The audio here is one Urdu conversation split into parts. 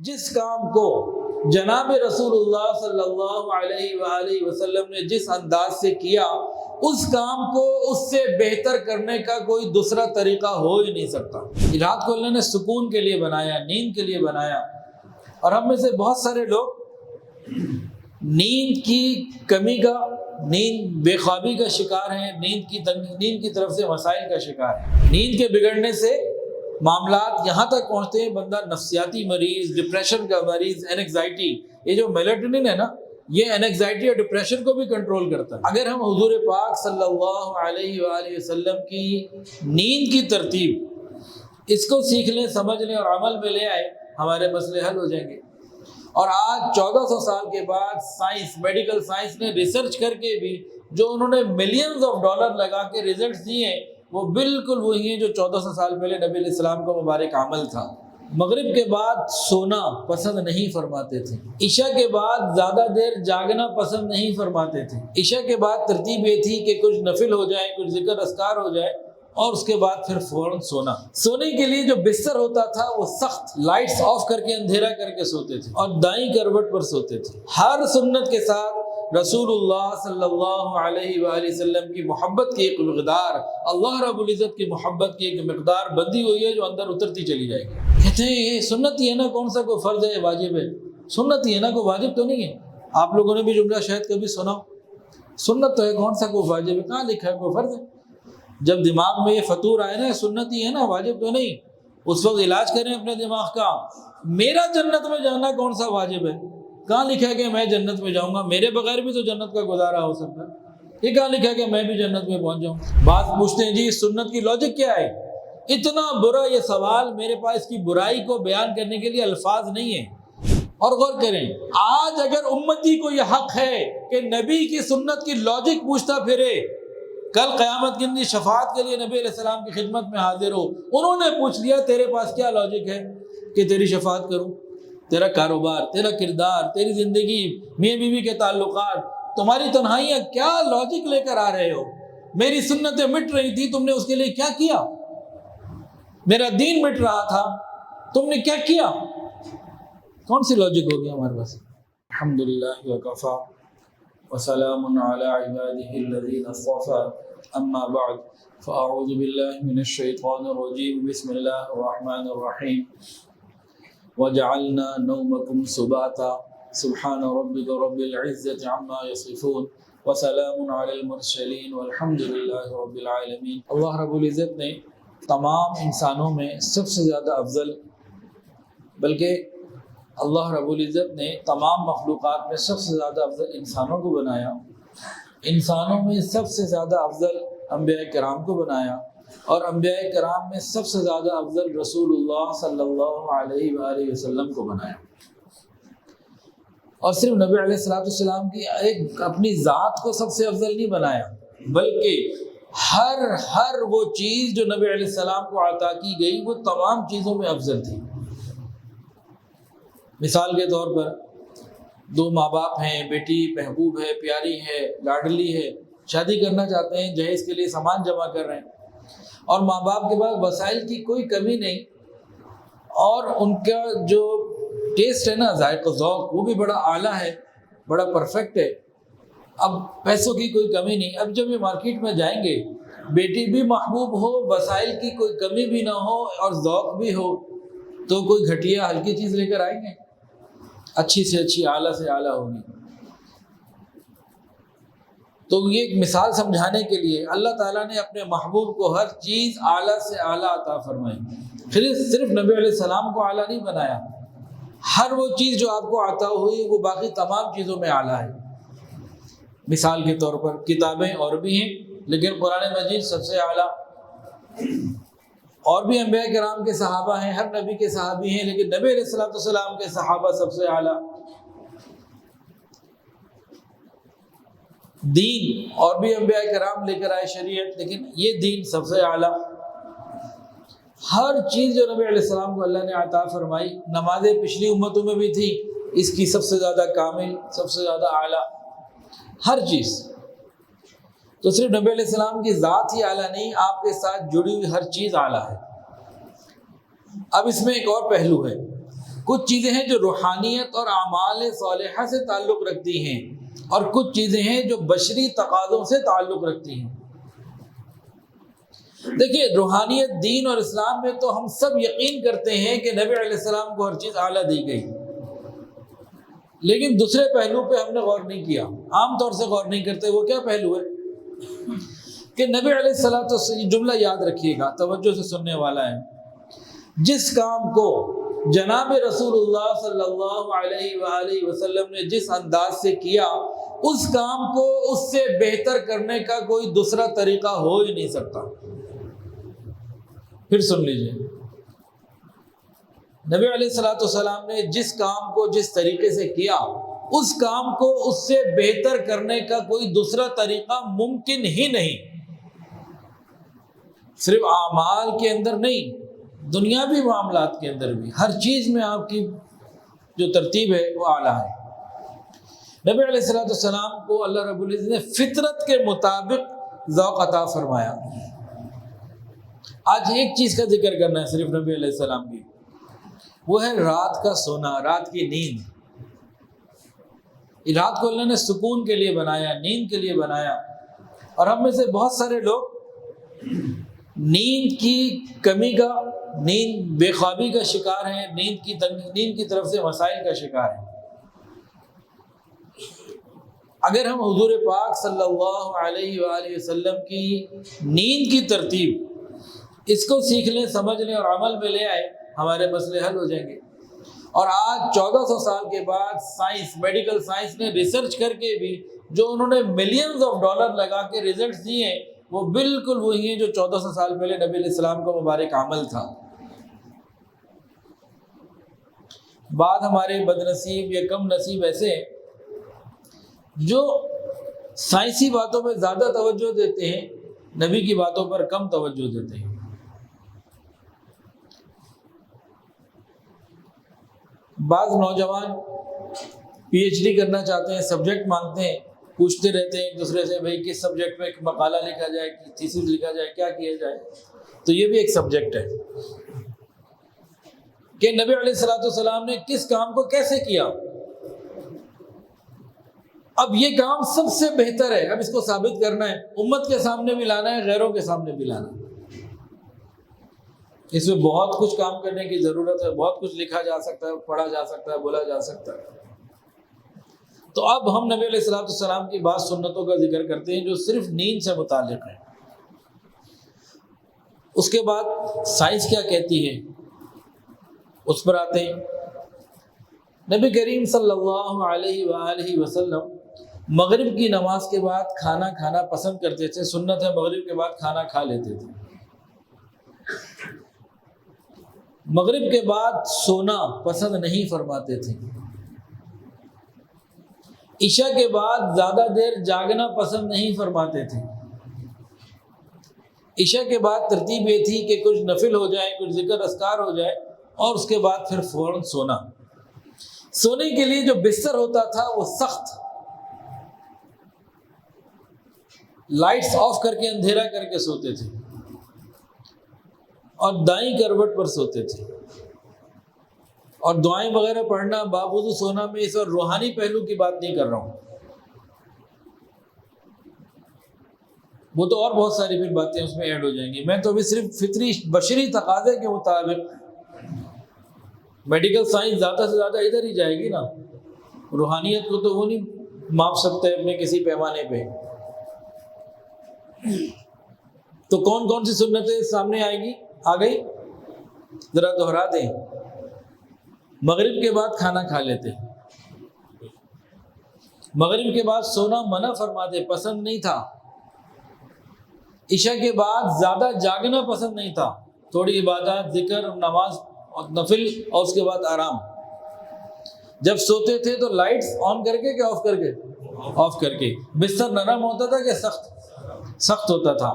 جس کام کو جناب رسول اللہ صلی اللہ علیہ وآلہ وسلم نے جس انداز سے کیا، اس کام کو اس سے بہتر کرنے کا کوئی دوسرا طریقہ ہو ہی نہیں سکتا۔ رات کو اللہ نے سکون کے لیے بنایا، نیند کے لیے بنایا، اور ہم میں سے بہت سارے لوگ نیند کی کمی کا، نیند بے خوابی کا شکار ہیں، نیند کی طرف سے مسائل کا شکار ہے۔ نیند کے بگڑنے سے معاملات یہاں تک پہنچتے ہیں، بندہ نفسیاتی مریض، ڈپریشن کا مریض، اینگزائٹی، یہ جو میلاٹونن ہے نا، یہ اینگزائٹی اور ڈپریشن کو بھی کنٹرول کرتا ہے۔ اگر ہم حضور پاک صلی اللہ علیہ وآلہ وسلم کی نیند کی ترتیب اس کو سیکھ لیں، سمجھ لیں اور عمل میں لے آئے، ہمارے مسئلے حل ہو جائیں گے۔ اور آج 1400 سال کے بعد سائنس، میڈیکل سائنس نے ریسرچ کر کے بھی جو انہوں نے ملینز آف ڈالر لگا کے ریزلٹس دیے ہیں، وہ بالکل وہی ہیں جو 1400 سال پہلے نبی علیہ السلام کا مبارک عمل تھا۔ مغرب کے بعد سونا پسند نہیں فرماتے تھے، عشاء کے بعد زیادہ دیر جاگنا پسند نہیں فرماتے تھے۔ عشاء کے بعد ترتیب یہ تھی کہ کچھ نفل ہو جائے، کچھ ذکر اذکار ہو جائے، اور اس کے بعد پھر فوراً سونا۔ سونے کے لیے جو بستر ہوتا تھا وہ سخت لائٹس آف کر کے، اندھیرا کر کے سوتے تھے، اور دائیں کروٹ پر سوتے تھے۔ ہر سنت کے ساتھ رسول اللہ صلی اللہ علیہ وآلہ وسلم کی محبت کی ایک مقدار، اللہ رب العزت کی محبت کی ایک مقدار بندی ہوئی ہے جو اندر اترتی چلی جائے گی۔ کہتے ہیں یہ سنت ہی ہے نا، کون سا کوئی فرض ہے، واجب ہے؟ سنت ہی ہے نا، کوئی واجب تو نہیں ہے۔ آپ لوگوں نے بھی جملہ شاید کبھی سنا ہو، سنت تو ہے، کون سا کوئی واجب ہے؟ کہاں لکھا ہے کوئی فرض ہے؟ جب دماغ میں یہ فطور آئے نا، سنت ہی ہے نا، واجب تو نہیں، اس وقت علاج کریں اپنے دماغ کا۔ میرا جنت میں جانا کون سا واجب ہے؟ کہاں لکھا ہے کہ میں جنت میں جاؤں گا؟ میرے بغیر بھی تو جنت کا گزارا ہو سکتا ہے۔ یہ کہاں لکھا ہے کہ میں بھی جنت میں پہنچ جاؤں؟ بات پوچھتے ہیں جی سنت کی لاجک کیا ہے؟ اتنا برا یہ سوال، میرے پاس اس کی برائی کو بیان کرنے کے لیے الفاظ نہیں ہیں۔ اور غور کریں، آج اگر امتی کو یہ حق ہے کہ نبی کی سنت کی لاجک پوچھتا پھرے، کل قیامت کے دن شفاعت کے لیے نبی علیہ السلام کی خدمت میں حاضر ہو، انہوں نے پوچھ لیا تیرے پاس کیا لاجک ہے کہ تیری شفاعت کروں؟ تیرا کاروبار، تیرا کردار، تیری زندگی، میاں بیوی کے تعلقات، تمہاری تنہائیاں، کیا لاجک لے کر آ رہے ہو؟ میری سنتیں مٹ رہی تھی، تم نے اس کے لیے کیا کیا؟ میرا دین مٹ رہا تھا، تم نے کیا کیا؟ کون سی لاجک ہوگی ہمارے پاس؟ الحمدللہ وکفا وسلام علی عبادہ الذین اصطفی، اما بعد فاعوذ باللہ من الشیطان الرجیم، بسم اللہ الرحمن الرحیم۔ وجعلنا نومکم سباتا سبحان ربک رب العزة عما یصفون وسلام علی المرسلین والحمد للہ رب العالمین۔ اللہ رب العزت نے تمام انسانوں میں سب سے زیادہ افضل، بلکہ اللہ رب العزت نے تمام مخلوقات میں سب سے زیادہ افضل انسانوں کو بنایا، انسانوں میں سب سے زیادہ افضل انبیاء کرام کو بنایا، اور انبیاء کرام میں سب سے زیادہ افضل رسول اللہ صلی اللہ علیہ وآلہ وسلم کو بنایا۔ اور صرف نبی علیہ السلام کی ایک اپنی ذات کو سب سے افضل نہیں بنایا، بلکہ ہر وہ چیز جو نبی علیہ السلام کو عطا کی گئی وہ تمام چیزوں میں افضل تھی۔ مثال کے طور پر دو ماں باپ ہیں، بیٹی محبوب ہے، پیاری ہے، لاڈلی ہے، شادی کرنا چاہتے ہیں، جہیز کے لیے سامان جمع کر رہے ہیں، اور ماں باپ کے پاس وسائل کی کوئی کمی نہیں، اور ان کا جو ٹیسٹ ہے نا، ذائقہ ذوق، وہ بھی بڑا اعلیٰ ہے، بڑا پرفیکٹ ہے۔ اب پیسوں کی کوئی کمی نہیں۔ اب جب یہ مارکیٹ میں جائیں گے، بیٹی بھی محبوب ہو، وسائل کی کوئی کمی بھی نہ ہو، اور ذوق بھی ہو، تو کوئی گھٹیا ہلکی چیز لے کر آئیں گے؟ اچھی سے اچھی، اعلیٰ سے اعلیٰ ہوگی۔ تو یہ ایک مثال سمجھانے کے لیے اللہ تعالیٰ نے اپنے محبوب کو ہر چیز اعلیٰ سے اعلیٰ عطا فرمائی۔ صرف نبی علیہ السلام کو اعلیٰ نہیں بنایا، ہر وہ چیز جو آپ کو عطا ہوئی وہ باقی تمام چیزوں میں اعلیٰ ہے۔ مثال کے طور پر کتابیں اور بھی ہیں، لیکن قرآن مجید سب سے اعلیٰ۔ اور بھی انبیاء کرام کے صحابہ ہیں، ہر نبی کے صحابی ہیں، لیکن نبی علیہ السلام کے صحابہ سب سے اعلیٰ۔ دین اور بھی انبیاء کرام لے کر آئے شریعت، لیکن یہ دین سب سے اعلیٰ۔ ہر چیز جو نبی علیہ السلام کو اللہ نے عطا فرمائی، نمازیں پچھلی امتوں میں بھی تھی، اس کی سب سے زیادہ کامل، سب سے زیادہ اعلیٰ ہر چیز۔ تو صرف نبی علیہ السلام کی ذات ہی اعلیٰ نہیں، آپ کے ساتھ جڑی ہوئی ہر چیز اعلیٰ ہے۔ اب اس میں ایک اور پہلو ہے، کچھ چیزیں ہیں جو روحانیت اور اعمال صالحہ سے تعلق رکھتی ہیں، اور کچھ چیزیں ہیں جو بشری تقاضوں سے تعلق رکھتی ہیں۔ دیکھیے، روحانیت، دین اور اسلام میں تو ہم سب یقین کرتے ہیں کہ نبی علیہ السلام کو ہر چیز اعلیٰ دی گئی، لیکن دوسرے پہلو پہ ہم نے غور نہیں کیا، عام طور سے غور نہیں کرتے۔ وہ کیا پہلو ہے کہ نبی علیہ الصلوۃ والسلام، یہ جملہ یاد رکھیے گا، توجہ سے سننے والا ہے، جس کام کو جناب رسول اللہ صلی اللہ علیہ وآلہ وسلم نے جس انداز سے کیا، اس کام کو اس سے بہتر کرنے کا کوئی دوسرا طریقہ ہو ہی نہیں سکتا۔ پھر سن لیجئے، نبی علیہ الصلوۃ والسلام نے جس کام کو جس طریقے سے کیا، اس کام کو اس سے بہتر کرنے کا کوئی دوسرا طریقہ ممکن ہی نہیں۔ صرف اعمال کے اندر نہیں، دنیاوی معاملات کے اندر بھی، ہر چیز میں آپ کی جو ترتیب ہے وہ اعلیٰ ہے۔ نبی علیہ الصلوۃ والسلام کو اللہ رب العزت نے فطرت کے مطابق ذوق عطا فرمایا۔ آج ایک چیز کا ذکر کرنا ہے صرف نبی علیہ السلام کی، وہ ہے رات کا سونا، رات کی نیند۔ رات کو اللہ نے سکون کے لیے بنایا، نیند کے لیے بنایا، اور ہم میں سے بہت سارے لوگ نیند کی کمی کا، نیند بے خوابی کا شکار ہیں، نیند کی طرف سے مسائل کا شکار ہیں۔ اگر ہم حضور پاک صلی اللہ علیہ وآلہ وسلم کی نیند کی ترتیب اس کو سیکھ لیں، سمجھ لیں اور عمل میں لے آئے، ہمارے مسئلے حل ہو جائیں گے۔ اور آج 1400 سال کے بعد سائنس، میڈیکل سائنس نے ریسرچ کر کے بھی جو انہوں نے ملینز آف ڈالر لگا کے ریزلٹس دیے ہیں، وہ بالکل وہی ہیں جو 1400 سال پہلے نبی علیہ السلام کا مبارک عمل تھا۔ بعد ہمارے بد نصیب یا کم نصیب ایسے ہیں جو سائنسی باتوں میں زیادہ توجہ دیتے ہیں، نبی کی باتوں پر کم توجہ دیتے ہیں۔ بعض نوجوان پی ایچ ڈی کرنا چاہتے ہیں، سبجیکٹ مانگتے ہیں، پوچھتے رہتے ہیں ایک دوسرے سے، بھائی کس سبجیکٹ میں ایک مقالہ لکھا جائے، تھیسس لکھا جائے، کیا کیا جائے۔ تو یہ بھی ایک سبجیکٹ ہے کہ نبی علیہ الصلوۃ والسلام نے کس کام کو کیسے کیا۔ اب یہ کام سب سے بہتر ہے، اب اس کو ثابت کرنا ہے، امت کے سامنے بھی لانا ہے، غیروں کے سامنے بھی لانا ہے۔ اس میں بہت کچھ کام کرنے کی ضرورت ہے، بہت کچھ لکھا جا سکتا ہے، پڑھا جا سکتا ہے، بولا جا سکتا ہے۔ تو اب ہم نبی علیہ الصلوۃ والسلام کی بعض سنتوں کا ذکر کرتے ہیں جو صرف نیند سے متعلق ہے۔ اس کے بعد سائنس کیا کہتی ہے اس پر آتے ہیں۔ نبی کریم صلی اللہ علیہ وآلہ وسلم مغرب کی نماز کے بعد کھانا کھانا پسند کرتے تھے، سنت ہے مغرب کے بعد کھانا کھا لیتے تھے۔ مغرب کے بعد سونا پسند نہیں فرماتے تھے۔ عشاء کے بعد زیادہ دیر جاگنا پسند نہیں فرماتے تھے۔ عشاء کے بعد ترتیب یہ تھی کہ کچھ نفل ہو جائے، کچھ ذکر اذکار ہو جائے، اور اس کے بعد پھر فوراً سونا۔ سونے کے لیے جو بستر ہوتا تھا وہ سخت، لائٹس آف کر کے اندھیرا کر کے سوتے تھے، اور دائیں کروٹ پر سوتے تھے، اور دعائیں وغیرہ پڑھنا، باوضو سونا، میں اس اور روحانی پہلو کی بات نہیں کر رہا ہوں، وہ تو اور بہت ساری پھر باتیں اس میں ایڈ ہو جائیں گی۔ میں تو ابھی صرف فطری بشری تقاضے کے مطابق، میڈیکل سائنس زیادہ سے زیادہ ادھر ہی جائے گی نا، روحانیت کو تو وہ نہیں ماپ سکتے اپنے کسی پیمانے پہ۔ تو کون کون سی سنتیں سامنے آئیں گی، آ گئی، ذرا دہرا دیں۔ مغرب کے بعد کھانا کھا لیتے، مغرب کے بعد سونا منع فرماتے، پسند نہیں تھا۔ عشاء کے بعد زیادہ جاگنا پسند نہیں تھا، تھوڑی عبادات، ذکر، نماز اور نفل، اور اس کے بعد آرام۔ جب سوتے تھے تو لائٹس آن کر کے کہ آف کر کے؟ آف کر کے۔ بستر نرم ہوتا تھا کہ سخت ہوتا تھا،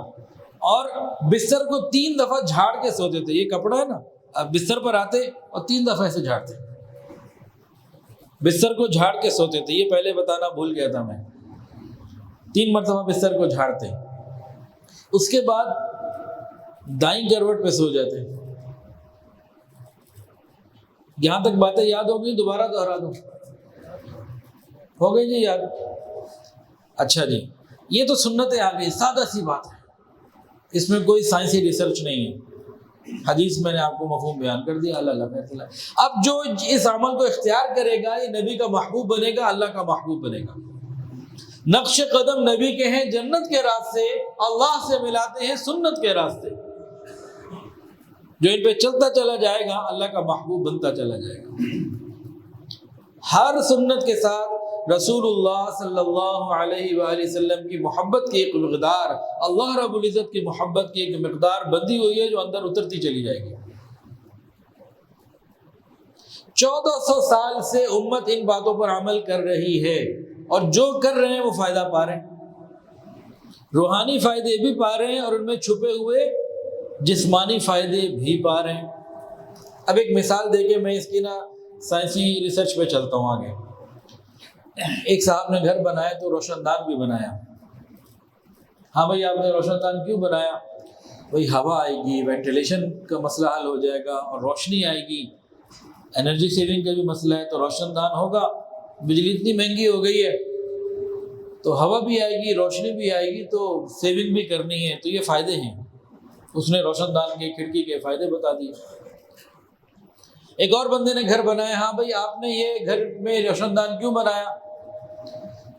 اور بستر کو 3 دفعہ جھاڑ کے سوتے تھے۔ یہ کپڑا ہے نا، اب بستر پر آتے اور 3 دفعہ ایسے جھاڑتے، بستر کو جھاڑ کے سوتے تھے۔ یہ پہلے بتانا بھول گیا تھا میں، 3 مرتبہ بستر کو جھاڑتے، اس کے بعد دائیں کروٹ پہ سو جاتے۔ یہاں تک باتیں یاد ہو گئی؟ دوبارہ دہرا دوں؟ ہو گئی جی یاد؟ اچھا جی، یہ تو سنتیں آ گئی، سادہ سی بات ہے، اس میں کوئی سائنسی ریسرچ نہیں ہے، حدیث میں نے آپ کو مفہوم بیان کر دیا، اللہ اللہ۔ اب جو اس عمل کو اختیار کرے گا یہ نبی کا محبوب بنے گا، اللہ کا محبوب بنے گا۔ نقش قدم نبی کے ہیں جنت کے راستے، اللہ سے ملاتے ہیں سنت کے راستے، جو ان پہ چلتا چلا جائے گا اللہ کا محبوب بنتا چلا جائے گا۔ ہر سنت کے ساتھ رسول اللہ صلی اللہ علیہ وآلہ وسلم کی محبت کی ایک مقدار، اللہ رب العزت کی محبت کی ایک مقدار بندھی ہوئی ہے جو اندر اترتی چلی جائے گی۔ 1400 سال سے امت ان باتوں پر عمل کر رہی ہے، اور جو کر رہے ہیں وہ فائدہ پا رہے ہیں، روحانی فائدے بھی پا رہے ہیں اور ان میں چھپے ہوئے جسمانی فائدے بھی پا رہے ہیں۔ اب ایک مثال دے کے میں اس کی سائنسی ریسرچ پہ چلتا ہوں آگے۔ ایک صاحب نے گھر بنایا تو روشن دان بھی بنایا۔ ہاں بھائی، آپ نے روشن دان کیوں بنایا؟ بھائی ہوا آئے گی، وینٹیلیشن کا مسئلہ حل ہو جائے گا، اور روشنی آئے گی، انرجی سیونگ کا بھی مسئلہ ہے، تو روشن دان ہوگا۔ بجلی اتنی مہنگی ہو گئی ہے تو ہوا بھی آئے گی، روشنی بھی آئے گی، تو سیونگ بھی کرنی ہے، تو یہ فائدے ہیں۔ اس نے روشن دان کے کھڑکی کے فائدے بتا دیے۔ ایک اور بندے نے گھر بنایا، ہاں بھائی آپ نے یہ گھر میں روشن دان کیوں بنایا؟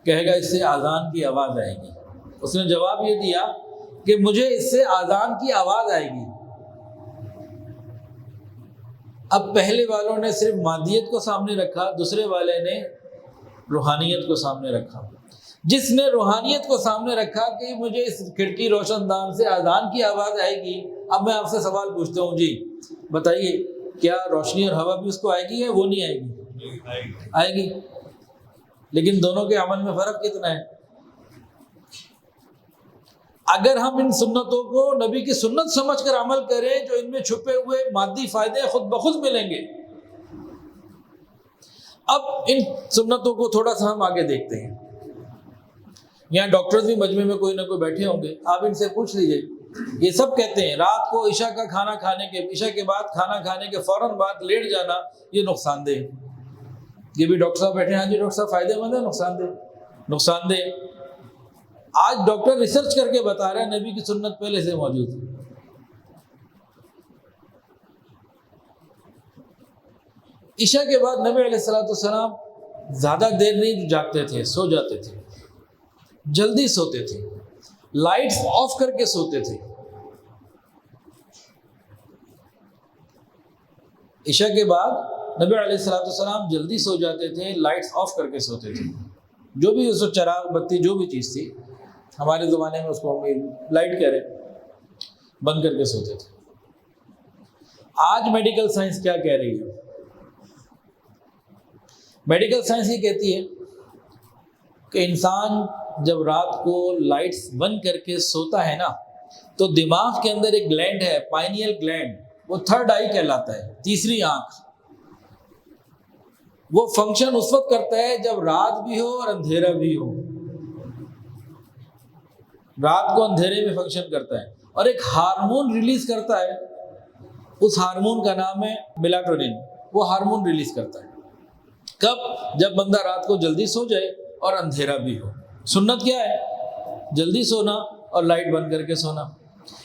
کہے گا اس سے اذان کی آواز آئے گی۔ اس نے جواب یہ دیا کہ مجھے اس سے اذان کی آواز آئے گی۔ اب پہلے والوں نے صرف مادیت کو سامنے رکھا، دوسرے والے نے روحانیت کو سامنے رکھا۔ جس نے روحانیت کو سامنے رکھا کہ مجھے اس کھڑکی روشن دان سے اذان کی آواز آئے گی، اب میں آپ سے سوال پوچھتا ہوں، جی بتائیے کیا روشنی اور ہوا بھی اس کو آئے گی یا وہ نہیں آئے گی؟ آئے گی۔ لیکن دونوں کے عمل میں فرق کتنا ہے؟ اگر ہم ان سنتوں کو نبی کی سنت سمجھ کر عمل کریں، جو ان میں چھپے ہوئے مادی فائدے خود بخود ملیں گے۔ اب ان سنتوں کو تھوڑا سا ہم آگے دیکھتے ہیں۔ یہاں ڈاکٹرز بھی مجمع میں کوئی نہ کوئی بیٹھے ہوں گے، آپ ان سے پوچھ لیجئے، یہ سب کہتے ہیں رات کو عشاء کا کھانا کھانے کے، عشاء کے بعد کھانا کھانے کے فوراً بعد لیٹ جانا یہ نقصان دہ ہے۔ یہ بھی ڈاکٹر صاحب بیٹھے ہیں، ہاں جی ڈاکٹر صاحب فائدے مند ہے، نقصان دہ؟ نقصان دہ۔ آج ڈاکٹر ریسرچ کر کے بتا رہے ہیں نبی کی سنت پہلے سے موجود ہے۔ عشاء کے بعد نبی علیہ السلام زیادہ دیر نہیں جاگتے تھے، سو جاتے تھے، جلدی سوتے تھے، لائٹس آف کر کے سوتے تھے۔ عشاء کے بعد نبی علیہ السلام جلدی سو جاتے تھے، لائٹس آف کر کے سوتے تھے، جو بھی اس چراغ بتی جو بھی چیز تھی، ہمارے زمانے میں اس کو لائٹ کہہ رہے، بند کر کے سوتے تھے۔ آج میڈیکل سائنس کیا کہہ رہی ہے؟ میڈیکل سائنس یہ کہتی ہے کہ انسان جب رات کو لائٹس بند کر کے سوتا ہے نا، تو دماغ کے اندر ایک گلینڈ ہے، پائنیل گلینڈ، وہ تھرڈ آئی کہلاتا ہے، تیسری آنکھ۔ وہ فنکشن اس وقت کرتا ہے جب رات بھی ہو اور اندھیرا بھی ہو۔ رات کو اندھیرے میں فنکشن کرتا ہے، اور ایک ہارمون ریلیز کرتا ہے، اس ہارمون کا نام ہے میلاٹونن۔ وہ ہارمون ریلیز کرتا ہے کب؟ جب بندہ رات کو جلدی سو جائے اور اندھیرا بھی ہو۔ سنت کیا ہے؟ جلدی سونا اور لائٹ بند کر کے سونا۔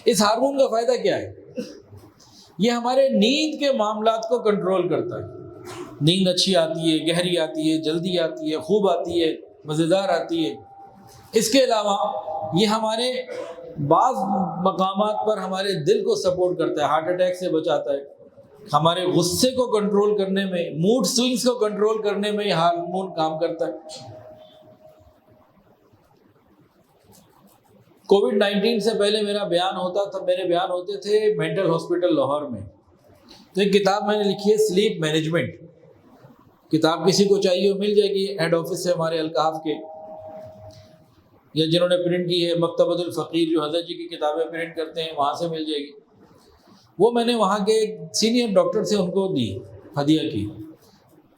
اس ہارمون کا فائدہ کیا ہے؟ یہ ہمارے نیند کے معاملات کو کنٹرول کرتا ہے۔ نیند اچھی آتی ہے، گہری آتی ہے، جلدی آتی ہے، خوب آتی ہے، مزیدار آتی ہے۔ اس کے علاوہ یہ ہمارے بعض مقامات پر ہمارے دل کو سپورٹ کرتا ہے، ہارٹ اٹیک سے بچاتا ہے، ہمارے غصے کو کنٹرول کرنے میں، موڈ سوئنگز کو کنٹرول کرنے میں یہ ہارمون کام کرتا ہے۔ کووڈ-19 سے پہلے میرا بیان ہوتا تھا، میرے بیان ہوتے تھے مینٹل ہاسپٹل لاہور میں۔ تو ایک کتاب میں نے لکھی ہے سلیپ مینجمنٹ، کتاب کسی کو چاہیے وہ مل جائے گی، ہیڈ آفس سے ہمارے القاف کے، یا جنہوں نے پرنٹ کی ہے مکتبۃ الفقیر جو حضرت جی کی کتابیں پرنٹ کرتے ہیں وہاں سے مل جائے گی۔ وہ میں نے وہاں کے سینئر ڈاکٹر سے ان کو دی، ہدیہ کی۔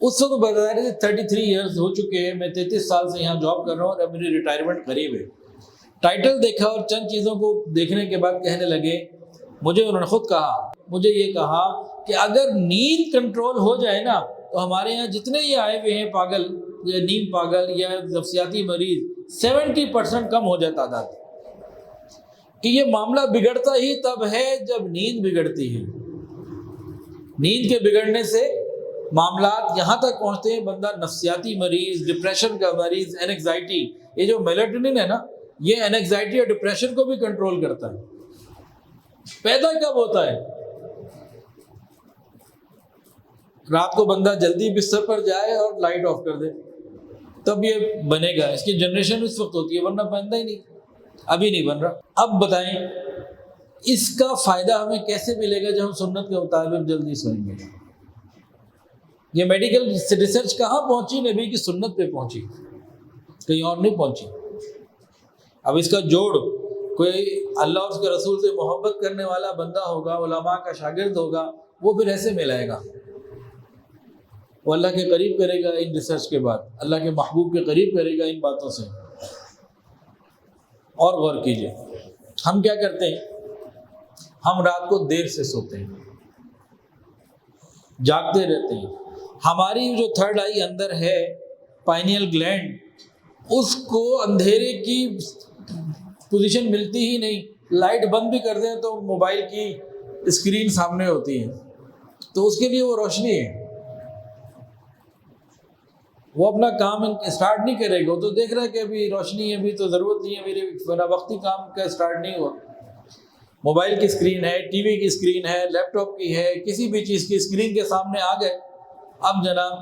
اس وقت بتا رہے تھے 33 ایئرز ہو چکے ہیں، میں 33 سال سے یہاں جاب کر رہا ہوں اور اب میری ریٹائرمنٹ قریب ہے۔ ٹائٹل دیکھا اور چند چیزوں کو دیکھنے کے بعد کہنے لگے، مجھے انہوں نے خود کہا، مجھے یہ کہا کہ اگر نیند کنٹرول ہو جائے نا تو ہمارے یہاں جتنے یہ آئے ہوئے ہیں پاگل یا نیند پاگل یا نفسیاتی مریض 70% کم ہو جائے تعداد. کہ یہ معاملہ بگڑتا ہی تب ہے جب نیند بگڑتی ہے. نیند کے بگڑنے سے معاملات یہاں تک پہنچتے ہیں بندہ نفسیاتی مریض، ڈپریشن کا مریض، اینگزائٹی. یہ جو میلاٹونن ہے نا یہ اینگزائٹی اور ڈپریشن کو بھی کنٹرول کرتا ہے. پیدا کب ہوتا ہے؟ رات کو بندہ جلدی بستر پر جائے اور لائٹ آف کر دے تب یہ بنے گا. اس کی جنریشن اس وقت ہوتی ہے ورنہ بنتا ہی نہیں، ابھی نہیں بن رہا. اب بتائیں اس کا فائدہ ہمیں کیسے ملے گا جب ہم سنت کے مطابق جلدی سوئیں گے؟ یہ میڈیکل ریسرچ کہاں پہنچی؟ نبی کی سنت پہ پہنچی، کہیں اور نہیں پہنچی. اب اس کا جوڑ کوئی اللہ اور اس کے رسول سے محبت کرنے والا بندہ ہوگا، علماء کا شاگرد ہوگا، وہ پھر ایسے ملائے گا. وہ اللہ کے قریب کرے گا ان ریسرچ کے بعد، اللہ کے محبوب کے قریب کرے گا ان باتوں سے. اور غور کیجئے ہم کیا کرتے ہیں، ہم رات کو دیر سے سوتے ہیں، جاگتے رہتے ہیں. ہماری جو تھرڈ آئی اندر ہے پائنیل گلینڈ، اس کو اندھیرے کی پوزیشن ملتی ہی نہیں. لائٹ بند بھی کر دیں تو موبائل کی اسکرین سامنے ہوتی ہے تو اس کے لیے وہ روشنی ہے. وہ اپنا کام اسٹارٹ نہیں کرے گا، تو دیکھ رہا ہے کہ ابھی روشنی ہے، ابھی تو ضرورت نہیں ہے، میرے وقتی کام کا اسٹارٹ نہیں ہوا. موبائل کی اسکرین ہے، ٹی وی کی اسکرین ہے، لیپ ٹاپ کی ہے، کسی بھی چیز کی اسکرین کے سامنے آ گئے. اب جناب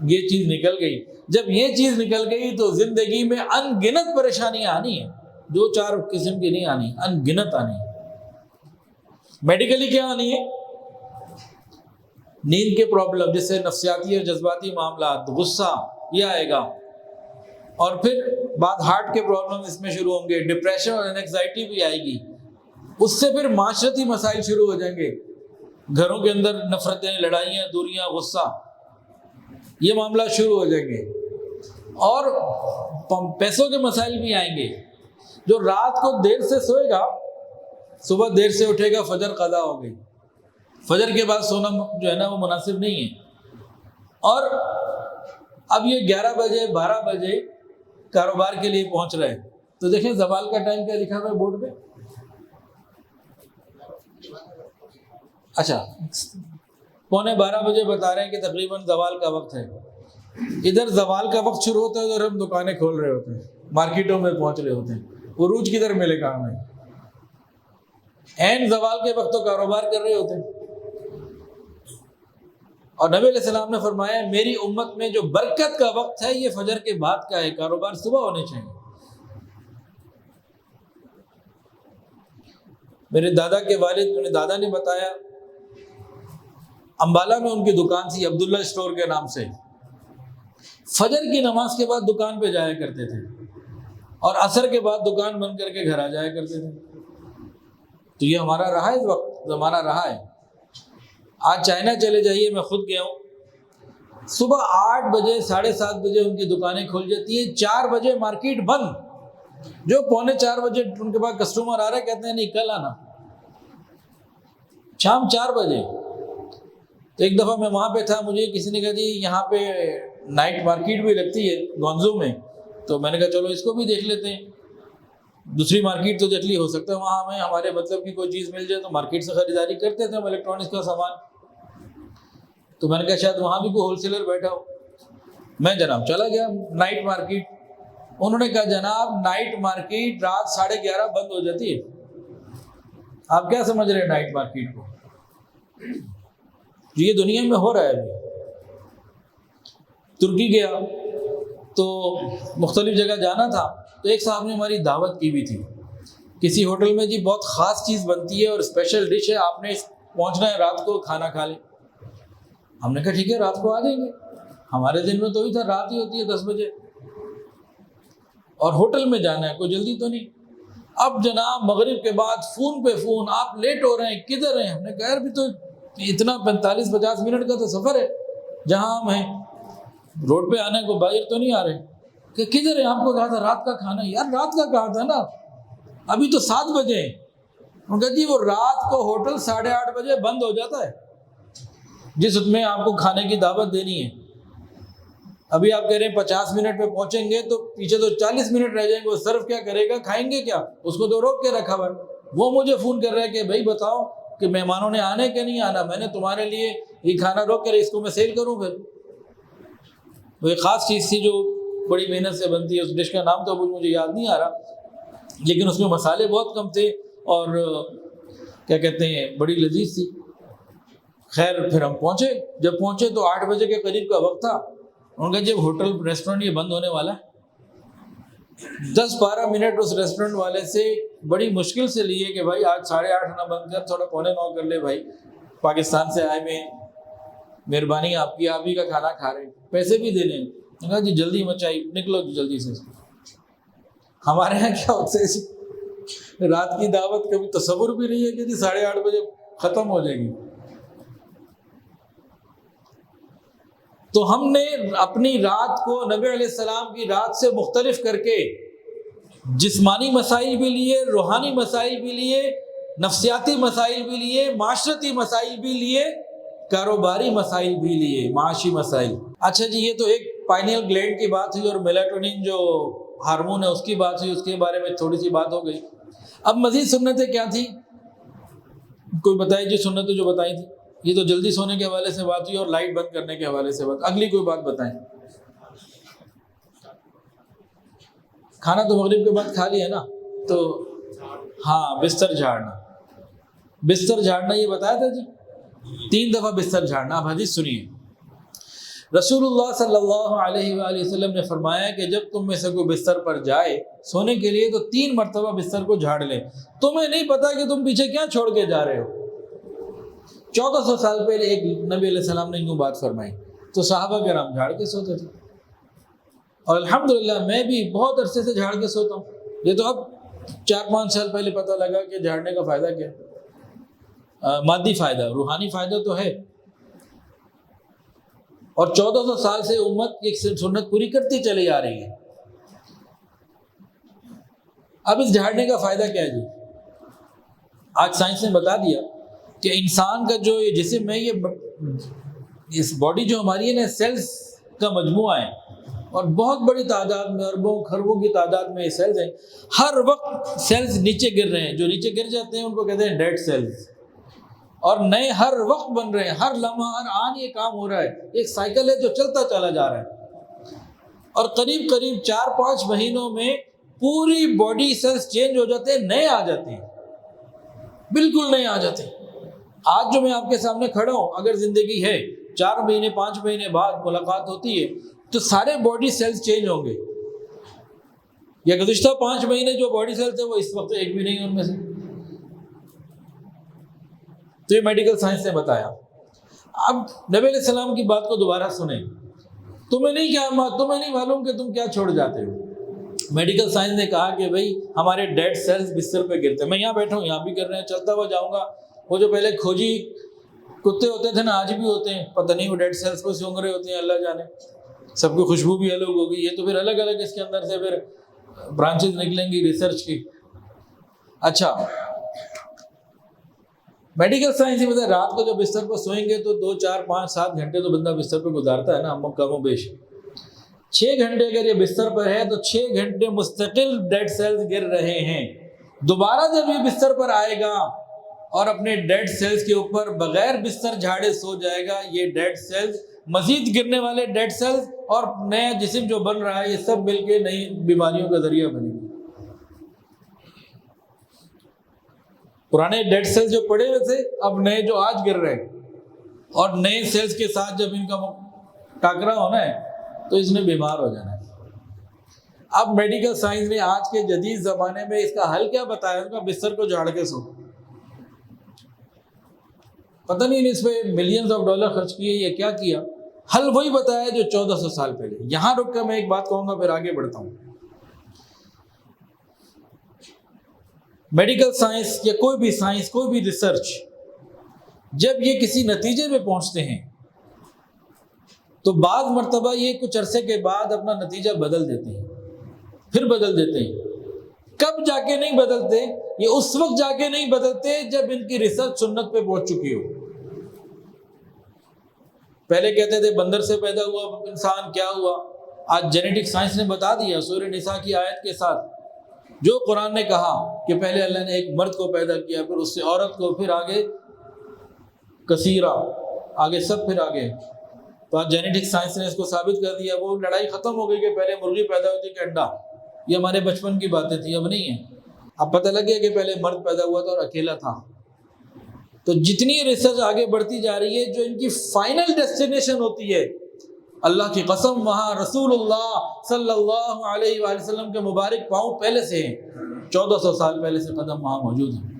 یہ چیز نکل گئی. جب یہ چیز نکل گئی تو زندگی میں ان گنت پریشانیاں آنی ہیں، دو چار قسم کی نہیں آنی، ان گنت آنی ہے. میڈیکلی کیا آنی ہے؟ نیند کے پرابلم، جس سے نفسیاتی اور جذباتی معاملات، غصہ یہ آئے گا. اور پھر بعد ہارٹ کے پرابلم اس میں شروع ہوں گے، ڈپریشن اور اینگزائٹی بھی آئے گی. اس سے پھر معاشرتی مسائل شروع ہو جائیں گے، گھروں کے اندر نفرتیں، لڑائیاں، دوریاں، غصہ، یہ معاملہ شروع ہو جائیں گے. اور پیسوں کے مسائل بھی آئیں گے. جو رات کو دیر سے سوئے گا صبح دیر سے اٹھے گا، فجر قضا ہو گئی. فجر کے بعد سونا جو ہے نا وہ مناسب نہیں ہے. اور اب یہ 11 بجے 12 بجے کاروبار کے لیے پہنچ رہے ہیں تو دیکھیں زوال کا ٹائم کیا لکھا ہوا ہے بورڈ پہ. اچھا 11:15 بجے بتا رہے ہیں کہ تقریباً زوال کا وقت ہے. ادھر زوال کا وقت شروع ہوتا ہے، ادھر ہم دکانیں کھول رہے ہوتے ہیں، مارکیٹوں میں پہنچ رہے ہوتے ہیں. عروج کدھر ملے گا ہمیں؟ عین زوال کے وقت تو کاروبار کر رہے ہوتے ہیں. اور نبی علیہ السلام نے فرمایا میری امت میں جو برکت کا وقت ہے یہ فجر کے بعد کا ہے، کاروبار صبح ہونے چاہیے. میرے دادا کے والد، میرے دادا نے بتایا امبالہ میں ان کی دکان تھی عبداللہ اسٹور کے نام سے. فجر کی نماز کے بعد دکان پہ جایا کرتے تھے اور عصر کے بعد دکان بند کر کے گھر آ جایا کرتے تھے. تو یہ ہمارا رہا ہے، اس وقت زمانہ رہا ہے. آج چائنا چلے جائیے، میں خود گیا ہوں، صبح 8 بجے 7:30 بجے ان کی دکانیں کھل جاتی ہیں، 4 بجے مارکیٹ بند. جو 3:45 بجے ان کے پاس کسٹمر آ رہے کہتے ہیں نہیں کل آنا، شام 4 بجے. تو ایک دفعہ میں وہاں پہ تھا، مجھے کسی نے کہا جی یہاں پہ نائٹ مارکیٹ بھی لگتی ہے گونزو میں. تو میں نے کہا چلو اس کو بھی دیکھ لیتے ہیں، دوسری مارکیٹ تو دیکھ لی، ہو سکتا ہے وہاں ہمیں ہمارے مطلب کی کوئی چیز مل جائے. تو مارکیٹ سے خریداری کرتے تھے ہم الیکٹرانکس کا سامان. تو میں نے کہا شاید وہاں بھی کوئی ہول سیلر بیٹھا ہو. میں جناب چلا گیا نائٹ مارکیٹ. انہوں نے کہا جناب نائٹ مارکیٹ رات 11:30 بند ہو جاتی ہے. آپ کیا سمجھ رہے ہیں نائٹ مارکیٹ کو؟ یہ دنیا میں ہو رہا ہے. ابھی ترکی گیا تو مختلف جگہ جانا تھا، تو ایک صاحب نے ہماری دعوت کی بھی تھی کسی ہوٹل میں، جی بہت خاص چیز بنتی ہے اور اسپیشل ڈش ہے، آپ نے پہنچنا ہے رات کو کھانا کھا لیں. ہم نے کہا ٹھیک ہے رات کو آ جائیں گے. ہمارے دن میں تو ہی تھا رات ہی ہوتی ہے 10 بجے اور ہوٹل میں جانا ہے، کوئی جلدی تو نہیں. اب جناب مغرب کے بعد فون پہ فون، آپ لیٹ ہو رہے ہیں، کدھر ہیں؟ ہم نے کہا یار بھی تو اتنا 45-50 منٹ کا تو سفر ہے جہاں ہم ہیں، روڈ پہ آنے کو باہر تو نہیں آ رہے. کہ کدھر ہے؟ آپ کو کہا تھا رات کا کھانا. یار رات کا کہا تھا نا، ابھی تو 7 بجے ہیں. ان کا جی وہ رات کو ہوٹل 8:30 بجے بند ہو جاتا ہے. جس میں آپ کو کھانے کی دعوت دینی ہے. ابھی آپ کہہ رہے ہیں 50 منٹ میں پہنچیں گے تو پیچھے تو 40 منٹ رہ جائیں گے. وہ سرو کیا کرے گا؟ کھائیں گے کیا؟ اس کو تو روک کے رکھا ہوا ہے. وہ مجھے فون کر رہا ہے کہ بھائی بتاؤ کہ مہمانوں نے آنے کہ نہیں آنا. میں نے تمہارے لیے یہ کھانا روک کر اس کو میں سیل کروں. پھر وہ ایک خاص چیز تھی جو بڑی محنت سے بنتی ہے. اس ڈش کا نام تو مجھے یاد نہیں آ رہا, لیکن اس میں مسالے بہت کم تھے اور کیا کہتے ہیں بڑی لذیذ تھی. خیر پھر ہم پہنچے. جب پہنچے تو 8 بجے کے قریب کا وقت تھا. ان کا جب ہوٹل ریسٹورینٹ یہ بند ہونے والا ہے, 10-12 منٹ اس ریسٹورینٹ والے سے بڑی مشکل سے لیے کہ بھائی آج 8:30 نہ بند کر, تھوڑا 8:45 کر لے بھائی, پاکستان سے آئے میں, مہربانی آپ کی, آپ ہی کا کھانا کھا رہے ہیں, پیسے بھی دینے ہیں. کہا جی جلدی مچائی, نکلو جلدی سے. ہمارے یہاں کیا ہوتا ہے, رات کی دعوت کبھی تصور بھی نہیں ہے کہ جی 8:30 بجے ختم ہو جائے گی. تو ہم نے اپنی رات کو نبی علیہ السلام کی رات سے مختلف کر کے جسمانی مسائل بھی لیے, روحانی مسائل بھی لیے, نفسیاتی مسائل بھی لیے, معاشرتی مسائل بھی لیے, کاروباری مسائل بھی لیے, معاشی مسائل. اچھا جی, یہ تو ایک پائنیل گلینڈ کی بات ہوئی اور میلاٹونین جو ہارمون ہے اس کی بات ہوئی, اس کے بارے میں تھوڑی سی بات ہو گئی. اب مزید سنتیں کیا تھیں, کوئی بتائے جی سنتیں جو بتائی تھی. یہ تو جلدی سونے کے حوالے سے بات ہوئی اور لائٹ بند کرنے کے حوالے سے بات. اگلی کوئی بات بتائیں. کھانا تو مغرب کے بعد کھا لیا نا, تو ہاں بستر جھاڑنا. بستر جھاڑنا یہ بتایا تھا جی, 3 دفعہ بستر جھاڑنا. اب حدیث سنیے. رسول اللہ صلی اللہ علیہ وآلہ وسلم نے فرمایا کہ جب تم میں سے کوئی بستر پر جائے سونے کے لیے تو 3 مرتبہ بستر کو جھاڑ لے. تمہیں نہیں پتا کہ تم پیچھے کیا چھوڑ کے جا رہے ہو. 1400 سال پہلے ایک نبی علیہ السلام نے یوں بات فرمائی تو صحابہ کرام جھاڑ کے سوتے تھے. اور الحمدللہ میں بھی بہت عرصے سے جھاڑ کے سوتا ہوں. یہ تو اب 4-5 سال پہلے پتہ لگا کہ جھاڑنے کا فائدہ کیا. مادی فائدہ, روحانی فائدہ تو ہے. اور 1400 سال سے امت ایک سنت پوری کرتی چلی آ رہی ہے. اب اس جھاڑنے کا فائدہ کیا ہے جی؟ آج سائنس نے بتا دیا کہ انسان کا جو یہ جسم ہے, یہ اس باڈی جو ہماری ہے نا, سیلز کا مجموعہ ہے اور بہت بڑی تعداد میں, اربوں خربوں کی تعداد میں یہ سیلز ہیں. ہر وقت سیلز نیچے گر رہے ہیں. جو نیچے گر جاتے ہیں ان کو کہتے ہیں ڈیڈ سیلز, اور نئے ہر وقت بن رہے ہیں. ہر لمحہ ہر آن یہ کام ہو رہا ہے. ایک سائیکل ہے جو چلتا چلا جا رہا ہے. اور قریب 4-5 مہینوں میں پوری باڈی سیلز چینج ہو جاتے ہیں, نئے آ جاتے ہیں, بالکل نئے آ جاتے ہیں. آج جو میں آپ کے سامنے کھڑا ہوں, اگر زندگی ہے 4 مہینے 5 مہینے بعد ملاقات ہوتی ہے تو سارے باڈی سیلز چینج ہوں گے. یا گزشتہ 5 مہینے جو باڈی سیلز ہیں وہ اس وقت ایک بھی نہیں ہے ان میں سے. تو یہ میڈیکل سائنس نے بتایا. اب نبی علیہ السلام کی بات کو دوبارہ سنیں. تمہیں نہیں معلوم کہ تم کیا چھوڑ جاتے ہو. میڈیکل سائنس نے کہا کہ بھائی ہمارے ڈیڈ سیلز بستر پہ گرتے ہیں. میں یہاں بیٹھا ہوں, یہاں بھی کر رہے ہیں, چلتا ہوا جاؤں گا. وہ جو پہلے کھوجی کتے ہوتے تھے نا, آج بھی ہوتے ہیں. پتہ نہیں وہ ڈیڈ سیلز کو سونگ رہے ہوتے ہیں, اللہ جانے. سب کی خوشبو بھی الگ ہوگی. یہ تو پھر الگ الگ اس کے اندر سے پھر برانچز نکلیں گی ریسرچ کی. اچھا, میڈیکل سائنس یہ بتا, رات کو جب بستر پر سوئیں گے تو 2 4 5 7 گھنٹے تو بندہ بستر پہ گزارتا ہے نا, کم و بیش. 6 گھنٹے اگر یہ بستر پر ہے تو 6 گھنٹے مستقل ڈیڈ سیلز گر رہے ہیں. دوبارہ جب یہ بستر پر آئے گا اور اپنے ڈیڈ سیلز کے اوپر بغیر بستر جھاڑے سو جائے گا, یہ ڈیڈ سیلز, مزید گرنے والے ڈیڈ سیلز اور نیا جسم جو بن رہا ہے, یہ سب مل کے نئی بیماریوں کا ذریعہ بنے گی. پرانے ڈیڈ سیلز جو پڑے ہوئے تھے اب نئے جو آج گر رہے ہیں, اور نئے سیلز کے ساتھ جب ان کا ٹاکرا ہونا ہے تو اس نے بیمار ہو جانا ہے. اب میڈیکل سائنس نے آج کے جدید زمانے میں اس کا حل کیا بتایا, ان کا بستر کو جھاڑ کے سو. پتہ نہیں اس پہ ملینز آف ڈالر خرچ کیے یا کیا کیا. حل وہی بتایا جو 1400 سال پہلے. یہاں رک کر میں ایک بات کہوں گا پھر آگے بڑھتا ہوں. میڈیکل سائنس یا کوئی بھی سائنس, کوئی بھی ریسرچ, جب یہ کسی نتیجے پہ پہنچتے ہیں تو بعض مرتبہ یہ کچھ عرصے کے بعد اپنا نتیجہ بدل دیتے ہیں, پھر بدل دیتے ہیں. کب جا کے نہیں بدلتے, یہ اس وقت جا کے نہیں بدلتے جب ان کی ریسرچ سنت پہ پہنچ چکی ہو. پہلے کہتے تھے بندر سے پیدا ہوا انسان، کیا ہوا؟ آج جینیٹک سائنس نے بتا دیا سورہ نساء کی آیت کے ساتھ، جو قرآن نے کہا کہ پہلے اللہ نے ایک مرد کو پیدا کیا، پھر اس سے عورت کو، پھر آگے کثیرہ، آگے سب، پھر آگے، تو آج جینیٹک سائنس نے اس کو ثابت کر دیا۔ وہ لڑائی ختم ہو گئی کہ پہلے مرغی پیدا ہوتی کہ انڈا، یہ ہمارے بچپن کی باتیں تھیں، اب نہیں ہیں۔ اب پتہ لگ گیا کہ پہلے مرد پیدا ہوا تھا اور اکیلا تھا۔ تو جتنی ریسرچ آگے بڑھتی جا رہی ہے، جو ان کی فائنل ڈیسٹینیشن ہوتی ہے، اللہ کی قسم وہاں رسول اللہ صلی اللہ علیہ وآلہ وسلم کے مبارک پاؤں پہلے سے ہیں، 1400 سال پہلے سے قدم وہاں موجود ہیں۔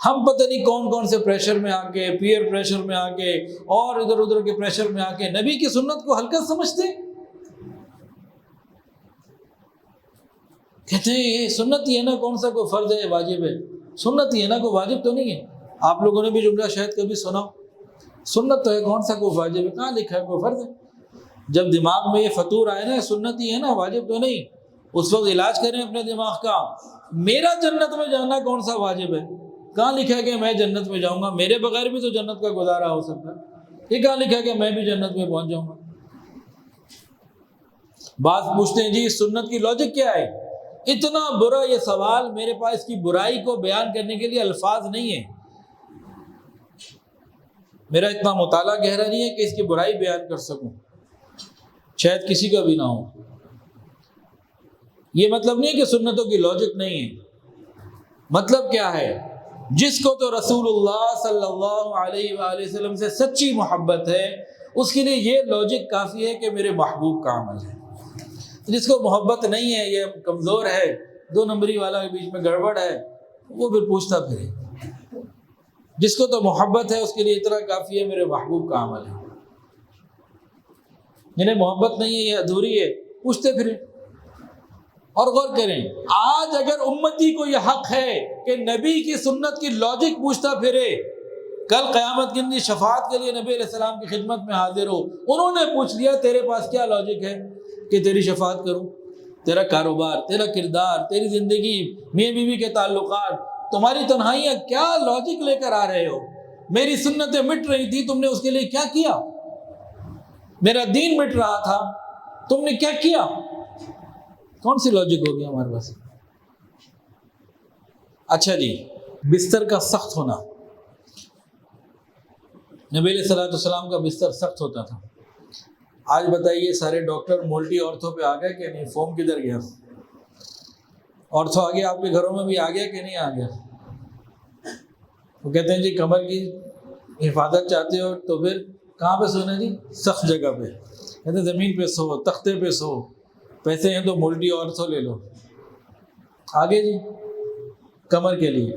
ہم پتہ نہیں کون کون سے پریشر میں آ کے، پیئر پریشر میں آ کے، اور ادھر ادھر کے پریشر میں آ کے نبی کی سنت کو ہلکا سمجھتے، کہتے ہیں یہ سنت ہی ہے نا، کون سا کوئی فرض ہے واجب ہے، سنت ہی ہے نا، کوئی واجب تو نہیں ہے۔ آپ لوگوں نے بھی جملہ شاید کبھی سنا، سنت تو ہے، کون سا کوئی واجب ہے، کہاں لکھا ہے کوئی فرض ہے؟ جب دماغ میں یہ فطور آئے نا سنت ہی ہے نا، واجب تو نہیں، اس وقت علاج کریں اپنے دماغ کا۔ میرا جنت میں جانا کون سا واجب ہے؟ کہاں لکھا ہے کہ میں جنت میں جاؤں گا؟ میرے بغیر بھی تو جنت کا گزارا ہو سکتا ہے، یہ کہاں لکھا ہے کہ میں بھی جنت میں پہنچ جاؤں گا؟ بعض پوچھتے ہیں جی سنت کی لاجک کیا ہے؟ اتنا برا یہ سوال، میرے پاس اس کی برائی کو بیان کرنے کے لیے الفاظ نہیں ہے، میرا اتنا مطالعہ گہرا نہیں ہے کہ اس کی برائی بیان کر سکوں، شاید کسی کا بھی نہ ہو۔ یہ مطلب نہیں ہے کہ سنتوں کی لاجک نہیں ہے، مطلب کیا ہے؟ جس کو تو رسول اللہ صلی اللہ علیہ وآلہ وسلم سے سچی محبت ہے، اس کے لیے یہ لاجک کافی ہے کہ میرے محبوب کا عمل ہے۔ جس کو محبت نہیں ہے، یہ کمزور ہے، 2 نمبری والا کے بیچ میں گڑبڑ ہے، وہ پھر پوچھتا پھرے۔ جس کو تو محبت ہے اس کے لیے اتنا کافی ہے میرے محبوب کا عمل ہے۔ جنہیں محبت نہیں ہے، یہ ادھوری ہے، پوچھتے پھرے۔ اور غور کریں، آج اگر امتی کو یہ حق ہے کہ نبی کی سنت کی لاجک پوچھتا پھرے، کل قیامت کے دن شفاعت کے لیے نبی علیہ السلام کی خدمت میں حاضر ہو، انہوں نے پوچھ لیا تیرے پاس کیا لاجک ہے کہ تیری شفاعت کروں؟ تیرا کاروبار، تیرا کردار، تیری زندگی، میاں بیوی کے تعلقات، تمہاری تنہائیاں، کیا لاجک لے کر آ رہے ہو؟ میری سنتیں مٹ رہی تھی، تم نے اس کے لیے کیا کیا؟ میرا دین مٹ رہا تھا، تم نے کیا کیا؟ کون سی لاجک ہوگی ہمارے پاس؟ اچھا جی، بستر کا سخت ہونا، نبی علیہ الصلوۃ والسلام کا بستر سخت ہوتا تھا۔ آج بتائیے سارے ڈاکٹر مولٹی آرتھو پہ آ گئے کہ نہیں؟ فوم کدھر گیا؟ آرتھو آ گیا؟ آپ کے گھروں میں بھی آ گیا کہ نہیں آ گیا؟ وہ کہتے ہیں جی کمر کی حفاظت چاہتے ہو تو پھر کہاں پہ سونا جی؟ سخت جگہ پہ۔ کہتے ہیں زمین پہ سو، تختے پہ سو، پیسے ہیں تو مولٹی آرتھو لے لو۔ آگے جی کمر کے لیے۔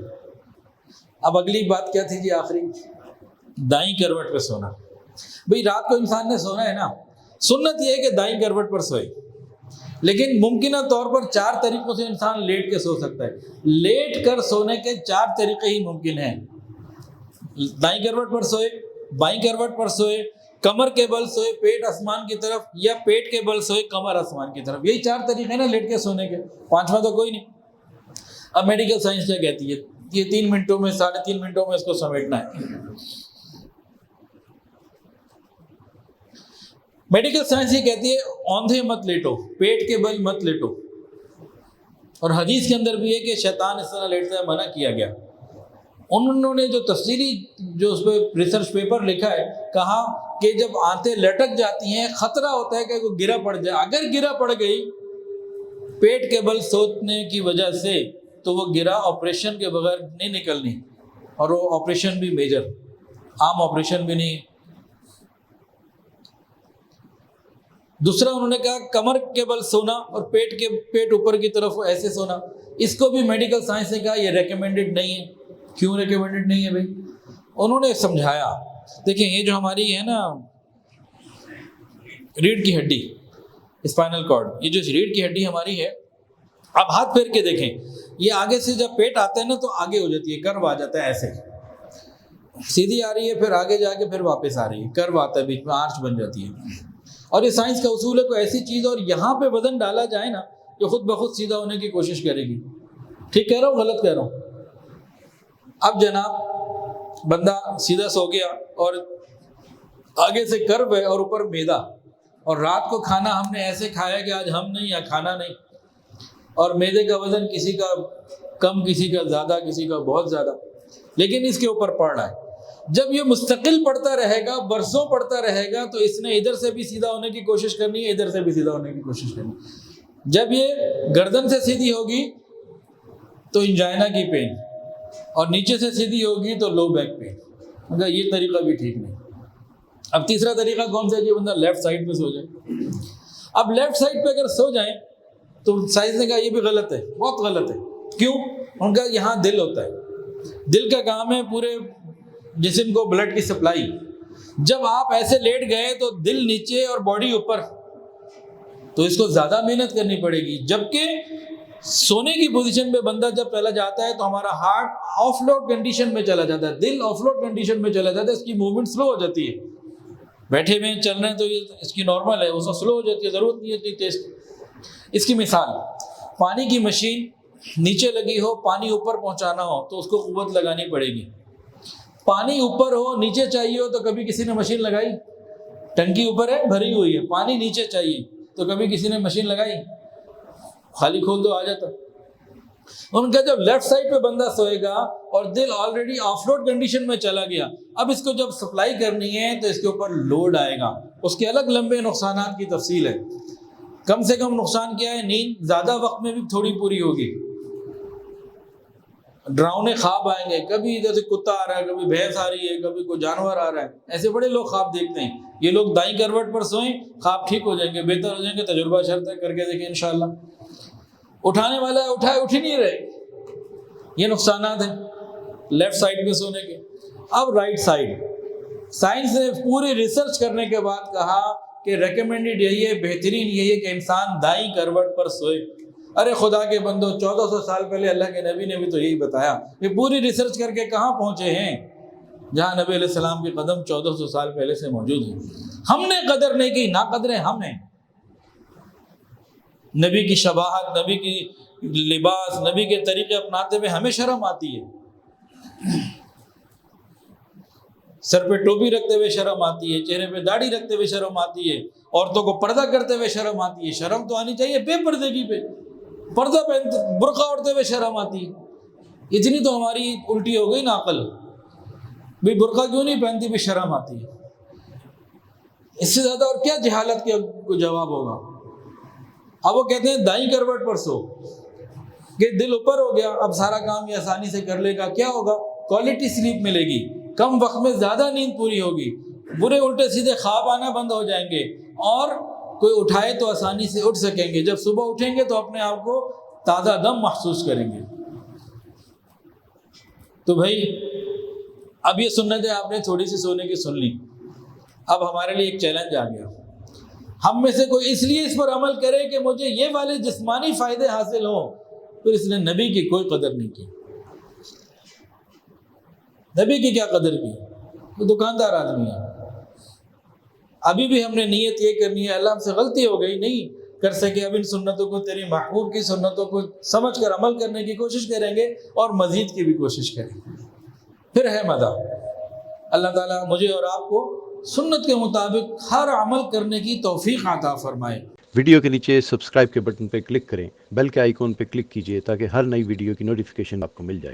اب اگلی بات کیا تھی جی آخری؟ دائیں کروٹ پہ سونا۔ بھئی رات کو انسان نے سونا ہے نا، سنت یہ ہے کہ دائیں کروٹ پر سوئے، لیکن ممکنہ طور پر 4 طریقوں سے انسان لیٹ کے سو سکتا ہے۔ لیٹ کر سونے کے 4 طریقے ہی ممکن ہیں۔ دائیں کروٹ پر سوئے، بائیں کروٹ پر سوئے، کمر کے بل سوئے پیٹ آسمان کی طرف، یا پیٹ کے بل سوئے کمر آسمان کی طرف۔ یہی 4 طریقے ہیں نا لیٹ کے سونے کے، 5واں تو کوئی نہیں۔ اب میڈیکل سائنس کیا کہتی ہے؟ یہ 3 منٹوں میں، 3.5 منٹوں میں اس کو سمیٹنا ہے۔ میڈیکل سائنس یہ کہتی ہے اوندھے مت لیٹو، پیٹ کے بل مت لیٹو، اور حدیث کے اندر بھی ہے کہ شیطان اس طرح لیٹتا ہے، منع کیا گیا۔ انہوں نے جو تفصیلی جو اس پہ ریسرچ پیپر لکھا ہے، کہا کہ جب آنتیں لٹک جاتی ہیں خطرہ ہوتا ہے کہ وہ گرا پڑ جائے، اگر گرا پڑ گئی پیٹ کے بل سونے کی وجہ سے تو وہ گرا آپریشن کے بغیر نہیں نکلنی، اور وہ آپریشن بھی میجر، عام آپریشن بھی نہیں۔ دوسرا انہوں نے کہا کمر کے بل سونا اور پیٹ اوپر کی طرف ایسے سونا، اس کو بھی میڈیکل سائنس نے کہا یہ ریکمینڈڈ نہیں ہے۔ کیوں ریکمینڈڈ نہیں ہے بھائی؟ انہوں نے سمجھایا، دیکھیں یہ جو ہماری ہے نا ریڑھ کی ہڈی، اسپائنل کارڈ، یہ جو ریڑھ کی ہڈی ہماری ہے، آپ ہاتھ پھیر کے دیکھیں، یہ آگے سے جب پیٹ آتا ہے نا تو آگے ہو جاتی ہے، کرو آ جاتا ہے، ایسے سیدھی آ رہی ہے، پھر آگے جا کے پھر واپس آ رہی ہے، کرو آتا ہے، بیچ میں آرچ بن جاتی ہے۔ اور یہ سائنس کا اصول ہے، کوئی ایسی چیز اور یہاں پہ وزن ڈالا جائے نا جو خود بخود سیدھا ہونے کی کوشش کرے گی۔ ٹھیک کہہ رہا ہوں غلط کہہ رہا ہوں؟ اب جناب بندہ سیدھا سو گیا اور آگے سے کرب ہے اور اوپر میدا، اور رات کو کھانا ہم نے ایسے کھایا کہ آج ہم نہیں یا کھانا نہیں، اور میدے کا وزن کسی کا کم، کسی کا زیادہ، کسی کا بہت زیادہ، لیکن اس کے اوپر پڑ رہا ہے۔ جب یہ مستقل پڑھتا رہے گا، برسوں پڑھتا رہے گا، تو اس نے ادھر سے بھی سیدھا ہونے کی کوشش کرنی ہے، ادھر سے بھی سیدھا ہونے کی کوشش کرنی ہے۔ جب یہ گردن سے سیدھی ہوگی تو انجائنا کی پین، اور نیچے سے سیدھی ہوگی تو لو بیک پین، مگر یہ طریقہ بھی ٹھیک نہیں۔ اب تیسرا طریقہ کون سا ہے کہ بندہ لیفٹ سائڈ پہ سو جائے۔ اب لیفٹ سائڈ پہ اگر سو جائیں تو سائنس نے کہا یہ بھی غلط ہے، بہت غلط ہے۔ کیوں؟ ان کا یہاں دل ہوتا ہے، دل کا کام ہے پورے جسم کو بلڈ کی سپلائی۔ جب آپ ایسے لیٹ گئے تو دل نیچے اور باڈی اوپر، تو اس کو زیادہ محنت کرنی پڑے گی۔ جبکہ سونے کی پوزیشن پہ بندہ جب چلا جاتا ہے تو ہمارا ہارٹ آف لوڈ کنڈیشن میں چلا جاتا ہے، دل آف لوڈ کنڈیشن میں چلا جاتا ہے، اس کی موومنٹ سلو ہو جاتی ہے۔ بیٹھے ہوئے چل رہے ہیں تو یہ اس کی نارمل ہے، اس کو سلو ہو جاتی ہے، ضرورت نہیں ہوتی تیز۔ اس کی مثال، پانی کی مشین نیچے لگی ہو، پانی اوپر پہنچانا ہو تو اس کو قوت لگانی پڑے گی۔ پانی اوپر ہو، نیچے چاہیے ہو تو کبھی کسی نے مشین لگائی؟ ٹنکی اوپر ہے، بھری ہوئی ہے، پانی نیچے چاہیے تو کبھی کسی نے مشین لگائی؟ خالی کھول دو آ جاتا۔ ان کا جب لیفٹ سائڈ پہ بندہ سوئے گا اور دل آلریڈی آف لوڈ کنڈیشن میں چلا گیا، اب اس کو جب سپلائی کرنی ہے تو اس کے اوپر لوڈ آئے گا، اس کے الگ لمبے نقصانات کی تفصیل ہے۔ کم سے کم نقصان کیا ہے؟ نیند زیادہ وقت میں بھی تھوڑی پوری ہوگی، ڈراؤنے خواب آئیں گے، کبھی ادھر سے کتا آ رہا ہے، کبھی بھینس آ رہی ہے، کبھی کوئی جانور آ رہا ہے، ایسے بڑے لوگ خواب دیکھتے ہیں۔ یہ لوگ دائیں کروٹ پر سوئیں، خواب ٹھیک ہو جائیں گے، بہتر ہو جائیں گے، تجربہ شرط ہے، کر کے دیکھیں انشاءاللہ۔ اٹھانے والا ہے، اٹھائے اٹھ ہی نہیں رہے، یہ نقصانات ہیں لیفٹ سائڈ پہ سونے کے۔ اب رائٹ سائڈ، سائنس نے پوری ریسرچ کرنے کے بعد کہا کہ ریکمینڈڈ یہی ہے، بہترین یہی ہے کہ انسان دائیں کروٹ پر سوئے۔ ارے خدا کے بندو، 1400 سال پہلے اللہ کے نبی نے بھی تو یہی بتایا۔ یہ پوری ریسرچ کر کے کہاں پہنچے ہیں جہاں نبی علیہ السلام کے قدم 1400 سال پہلے سے موجود ہیں۔ ہم نے قدر نہیں کی، ناقدریں ہم ہیں۔ نبی کی شباہت، نبی کی لباس، نبی کے طریقے اپناتے ہوئے ہمیں شرم آتی ہے، سر پہ ٹوپی رکھتے ہوئے شرم آتی ہے، چہرے پہ داڑھی رکھتے ہوئے شرم آتی ہے، عورتوں کو پردہ کرتے ہوئے شرم آتی ہے۔ شرم تو آنی چاہیے بے پردگی پہ، پردہ پہنتے برقع اوڑھتے ہوئے شرم آتی ہے۔ اتنی تو ہماری الٹی ہو گئی نا عقل، بھئی برقع کیوں نہیں پہنتی بھی شرم آتی ہے۔ اس سے زیادہ اور کیا جہالت کا کوئی جواب ہوگا؟ اب وہ کہتے ہیں دائیں کروٹ پر سو، کہ دل اوپر ہو گیا، اب سارا کام یہ آسانی سے کر لے گا۔ کیا ہوگا؟ کوالٹی سلیپ ملے گی، کم وقت میں زیادہ نیند پوری ہوگی، برے الٹے سیدھے خواب آنا بند ہو جائیں گے، اور کوئی اٹھائے تو آسانی سے اٹھ سکیں گے۔ جب صبح اٹھیں گے تو اپنے آپ کو تازہ دم محسوس کریں گے۔ تو بھائی اب یہ سنتیں آپ نے تھوڑی سی سونے کی سن لی، اب ہمارے لیے ایک چیلنج آ گیا، ہم میں سے کوئی اس لیے اس پر عمل کرے کہ مجھے یہ والے جسمانی فائدے حاصل ہوں، تو اس نے نبی کی کوئی قدر نہیں کی۔ نبی کی کیا قدر کی؟ وہ دکاندار آدمی ہے۔ ابھی بھی ہم نے نیت یہ کرنی ہے، اللہ ہم سے غلطی ہو گئی، نہیں کر سکے، اب ان سنتوں کو، تیری محبوب کی سنتوں کو سمجھ کر عمل کرنے کی کوشش کریں گے، اور مزید کی بھی کوشش کریں گے، پھر ہے مزہ۔ اللہ تعالیٰ مجھے اور آپ کو سنت کے مطابق ہر عمل کرنے کی توفیق عطا فرمائے۔ ویڈیو کے نیچے سبسکرائب کے بٹن پہ کلک کریں، بیل کے آئیکن پہ کلک کیجئے تاکہ ہر نئی ویڈیو کی نوٹیفیکیشن آپ کو مل جائے۔